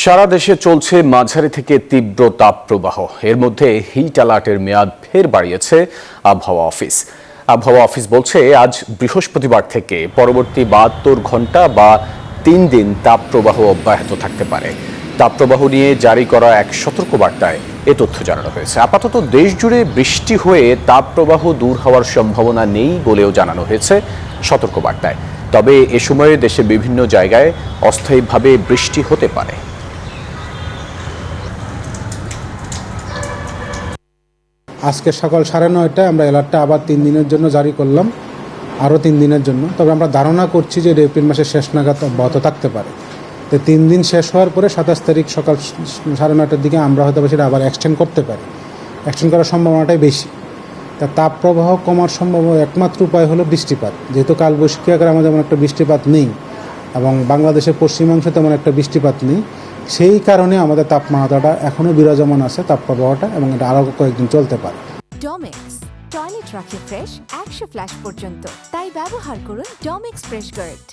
সারা দেশে চলছে মাঝারি থেকে তীব্র তাপপ্রবাহ। এর মধ্যে হিট অ্যালার্টের মেয়াদ ফের বাড়িয়েছে আবহাওয়া অফিস। আবহাওয়া অফিস বলছে আজ বৃহস্পতিবার থেকে পরবর্তী 72 ঘন্টা বা 3 দিন তাপপ্রবাহ অব্যাহত থাকতে পারে। তাপপ্রবাহ নিয়ে জারি করা এক সতর্কবার্তায় এ তথ্য জানানো হয়েছে। আপাতত দেশ জুড়ে বৃষ্টি হয়ে তাপপ্রবাহ দূর হওয়ার সম্ভাবনা নেই বলেও জানানো হয়েছে সতর্কবার্তায়। তবে এ সময়ে দেশের বিভিন্ন জায়গায় অস্থায়ীভাবে বৃষ্টি হতে পারে। আজকে সকাল 9:30টায় আমরা অ্যালার্টটা আবার 3 দিনের জন্য জারি করলাম, আরও 3 দিনের জন্য। তবে আমরা ধারণা করছি যে এপ্রিল মাসের শেষ নাগাদ অব্যাহত থাকতে পারে। তো 3 দিন শেষ হওয়ার পরে 27 তারিখ সকাল 9:30টার দিকে আমরা হয়তো সেটা আবার এক্সটেন্ড করতে পারি। এক্সটেন্ড করার সম্ভাবনাটাই বেশি। তা তাপপ্রবাহ কমার সম্ভব একমাত্র উপায় হলো বৃষ্টিপাত। যেহেতু কালবৈশাখী আকারে আমাদের যেমন একটা বৃষ্টিপাত নেই এবং বাংলাদেশের পশ্চিমাংশে তেমন একটা বৃষ্টিপাত নেই, সেই কারণে আমাদের তাপমাত্রাটা এখনও বিরাজমান আছে, তাপপ্রবাহটা, এবং এটা আরও কয়েকদিন চলতে পারে। ডমেক্স টয়লেট রাখে ফ্রেশ 100 ফ্ল্যাশ পর্যন্ত, তাই ব্যবহার করুন ডমেক্স ফ্রেশ গার্ড।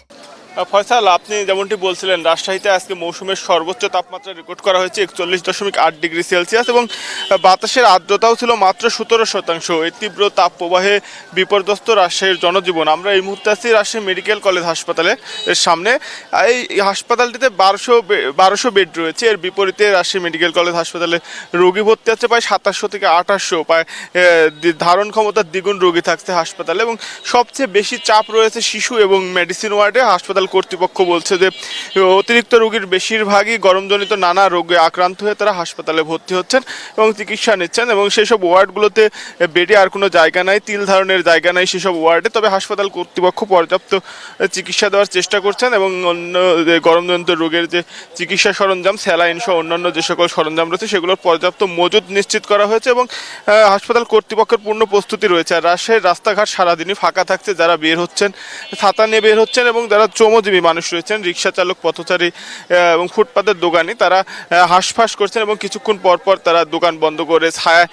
ফয়সাল, আপনি যেমনটি বলছিলেন, রাজশাহীতে আজকে মৌসুমের সর্বোচ্চ তাপমাত্রা রেকর্ড করা হয়েছে 41.8 ডিগ্রি সেলসিয়াস এবং বাতাসের আর্দ্রতাও ছিল মাত্র 17%। এই তীব্র তাপ প্রবাহে বিপর্যস্ত রাজশাহীর জনজীবন। আমরা এই মুহূর্তে আছি রাজশাহী মেডিকেল কলেজ হাসপাতালের সামনে। এই হাসপাতালটিতে 1200 বেড রয়েছে। এর বিপরীতে রাজশাহী মেডিকেল কলেজ হাসপাতালে রোগী ভর্তি আছে প্রায় 2700 থেকে 2800, প্রায় ধারণ ক্ষমতার দ্বিগুণ রোগী থাকছে হাসপাতালে। এবং সবচেয়ে বেশি চাপ রয়েছে শিশু এবং মেডিসিন ওয়ার্ডে। হাসপাতাল কর্তৃপক্ষ বলছে যে অতিরিক্ত রোগীর বেশিরভাগই গরমজনিত নানা রোগে আক্রান্ত হয়ে তারা হাসপাতালে ভর্তি হচ্ছেন এবং চিকিৎসা নিচ্ছেন। এবং সেসব ওয়ার্ডগুলোতে বেডে আর কোনো জায়গা নাই, তিল ধারণের জায়গা নাই সেসব ওয়ার্ডে। তবে হাসপাতাল কর্তৃপক্ষ পর্যাপ্ত চিকিৎসা দেওয়ার চেষ্টা করছেন এবং অন্য গরমজনিত রোগের যে চিকিৎসা সরঞ্জাম, স্যালাইন সহ অন্যান্য যে সকল সরঞ্জাম রয়েছে সেগুলোর পর্যাপ্ত মজুদ নিশ্চিত করা হয়েছে এবং হাসপাতাল কর্তৃপক্ষের পূর্ণ প্রস্তুতি রয়েছে। আর রাজশাহীর রাস্তাঘাট সারাদিনই ফাঁকা থাকছে। যারা বের হচ্ছেন ছাতা নিয়ে বের হচ্ছেন এবং যারা শ্রমজীবী মানুষ রয়েছেন, রিক্সা চালক, পথচারী এবং ফুটপাতের দোকানি, তারা হাঁসফাঁস করছেন এবং কিছুক্ষণ পর পর তারা দোকান বন্ধ করে ছায়ায়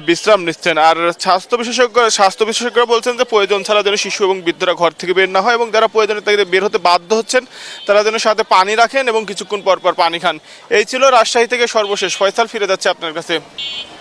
বিশ্রাম নিচ্ছেন। আর স্বাস্থ্য বিশেষজ্ঞরা বলছেন যে প্রয়োজন ছাড়া যেন শিশু এবং বৃদ্ধরা ঘর থেকে বের না হয় এবং যারা প্রয়োজনে তাদের বের হতে বাধ্য হচ্ছেন তারা যেন সাথে পানি রাখেন এবং কিছুক্ষণ পর পর পানি খান। এই ছিল রাজশাহী থেকে সর্বশেষ। ফয়সাল, ফিরে যাচ্ছে আপনার কাছে।